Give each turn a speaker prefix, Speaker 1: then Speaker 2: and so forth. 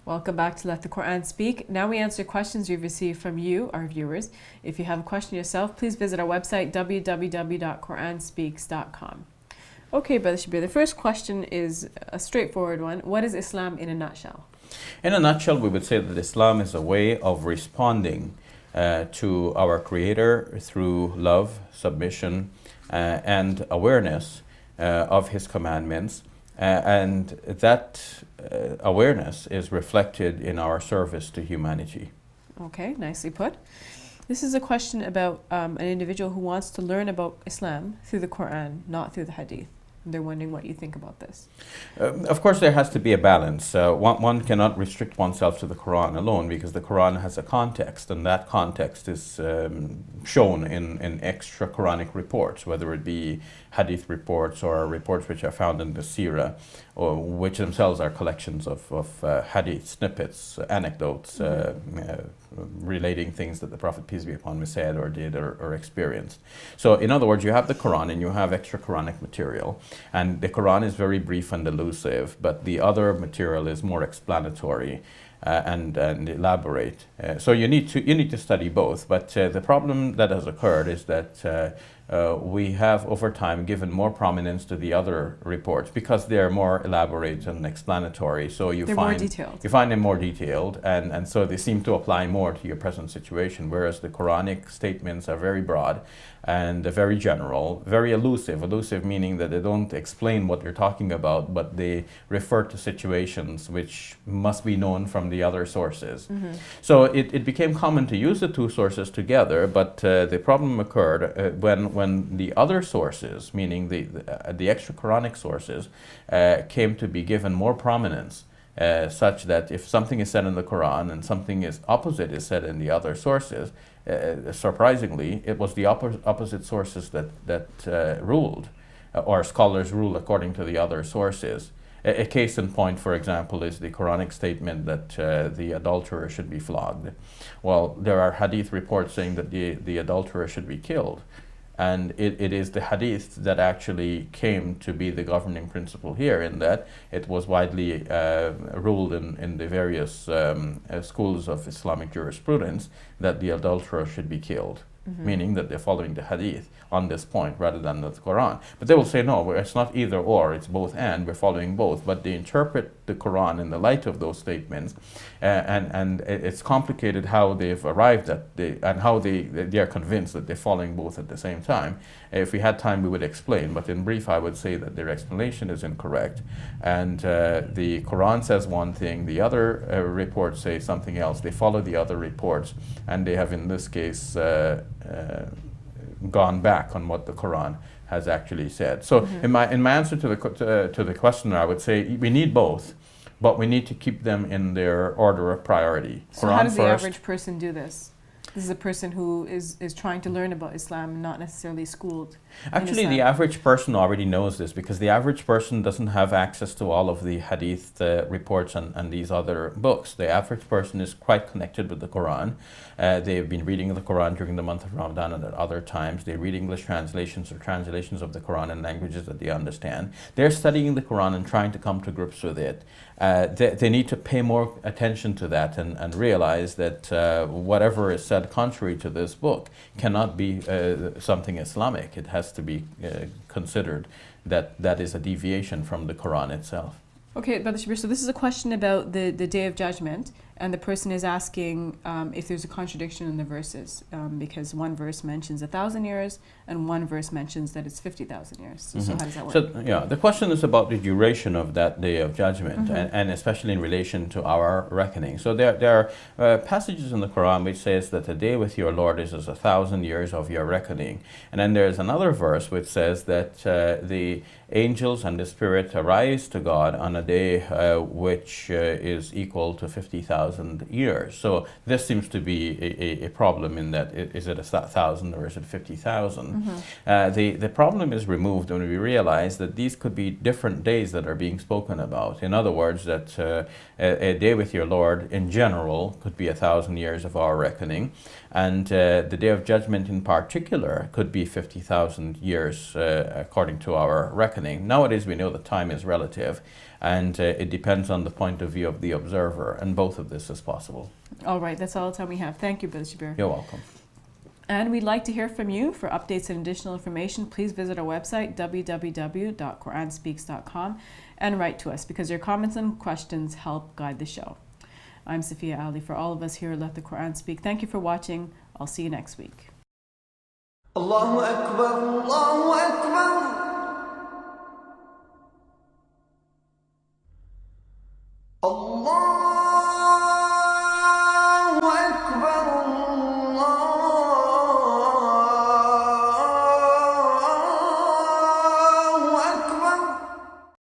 Speaker 1: Welcome back to Let the Quran Speak. Now we answer questions we've received from you, our viewers. If you have a question yourself, please visit our website, www.quranspeaks.com. Okay, Brother Shabir, the first question is a straightforward one. What is Islam in a nutshell?
Speaker 2: In a nutshell, we would say that Islam is a way of responding to our Creator through love, submission, and awareness of His commandments. And that awareness is reflected in our service to humanity.
Speaker 1: Okay, nicely put. This is a question about an individual who wants to learn about Islam through the Quran, not through the hadith. They're wondering what you think about this.
Speaker 2: Of course, there has to be a balance. One cannot restrict oneself to the Quran alone, because the Quran has a context, and that context is shown in extra Quranic reports, whether it be hadith reports or reports which are found in the Seerah, or which themselves are collections of hadith snippets, anecdotes, relating things that the Prophet, peace be upon him, said or did or experienced. So in other words, you have the Quran and you have extra Quranic material, and the Quran is very brief and elusive, but the other material is more explanatory and elaborate. So you need to study both, but the problem that has occurred is that we have over time given more prominence to the other reports because they're more elaborate and explanatory. So you find them more detailed, and so they seem to apply more to your present situation, whereas the Quranic statements are very broad and very general, very elusive. Elusive meaning that they don't explain what they're talking about, but they refer to situations which must be known from the other sources. So it became common to use the two sources together, but the problem occurred when the other sources, meaning the extra Quranic sources, came to be given more prominence, such that if something is said in the Quran and something opposite is said in the other sources, surprisingly, it was the opposite sources that ruled, or scholars ruled according to the other sources. A case in point, for example, is the Quranic statement that the adulterer should be flogged. Well, there are hadith reports saying that the adulterer should be killed. And it is the hadith that actually came to be the governing principle here, in that it was widely ruled in the various schools of Islamic jurisprudence that the adulterer should be killed, meaning that they're following the hadith on this point rather than the Quran. But they will say, no, it's not either or, it's both and, we're following both. But they interpret the Quran in the light of those statements, and it's complicated how they've arrived at and how they are convinced that they're following both at the same time. If we had time, we would explain, but in brief, I would say that their explanation is incorrect. And the Quran says one thing, the other reports say something else. They follow the other reports, and they have, in this case, gone back on what the Quran has actually said. So in my answer to the questioner, I would say we need both, but we need to keep them in their order of priority.
Speaker 1: So
Speaker 2: Quran
Speaker 1: how does the
Speaker 2: first.
Speaker 1: average person do this? This is a person who is trying to learn about Islam, not necessarily schooled.
Speaker 2: Actually, the average person already knows this, because the average person doesn't have access to all of the hadith reports and these other books. The average person is quite connected with the Quran. They've been reading the Quran during the month of Ramadan and at other times. They read English translations or translations of the Quran in languages that they understand. They're studying the Quran and trying to come to grips with it. They need to pay more attention to that and realize that whatever is said contrary to this book cannot be something Islamic. It has to be considered that is a deviation from the Quran itself.
Speaker 1: Okay, Brother Shabir, so this is a question about the Day of Judgment, and the person is asking if there's a contradiction in the verses, because one verse mentions 1,000 years and one verse mentions that it's 50,000 years. So how does that work?
Speaker 2: So yeah, the question is about the duration of that Day of Judgment, and especially in relation to our reckoning. So there are passages in the Quran which says that the day with your Lord is as 1,000 years of your reckoning. And then there's another verse which says that the angels and the Spirit arise to God on a day which is equal to 50,000 years. So this seems to be a problem in that, is it 1,000 or is it 50,000? The problem is removed when we realize that these could be different days that are being spoken about. In other words, that a day with your Lord in general could be 1,000 years of our reckoning, and the Day of Judgment in particular could be 50,000 years according to our reckoning. Nowadays we know that time is relative, and it depends on the point of view of the observer, and both of this is possible.
Speaker 1: All right, that's all the time we have. Thank you, Brother Shabir.
Speaker 2: You're welcome.
Speaker 1: And we'd like to hear from you. For updates and additional information, please visit our website, www.quranspeaks.com, and write to us, because your comments and questions help guide the show. I'm Safiya Ali. For all of us here at Let the Quran Speak, thank you for watching. I'll see you next week.
Speaker 3: Allahu Akbar, Allahu Akbar.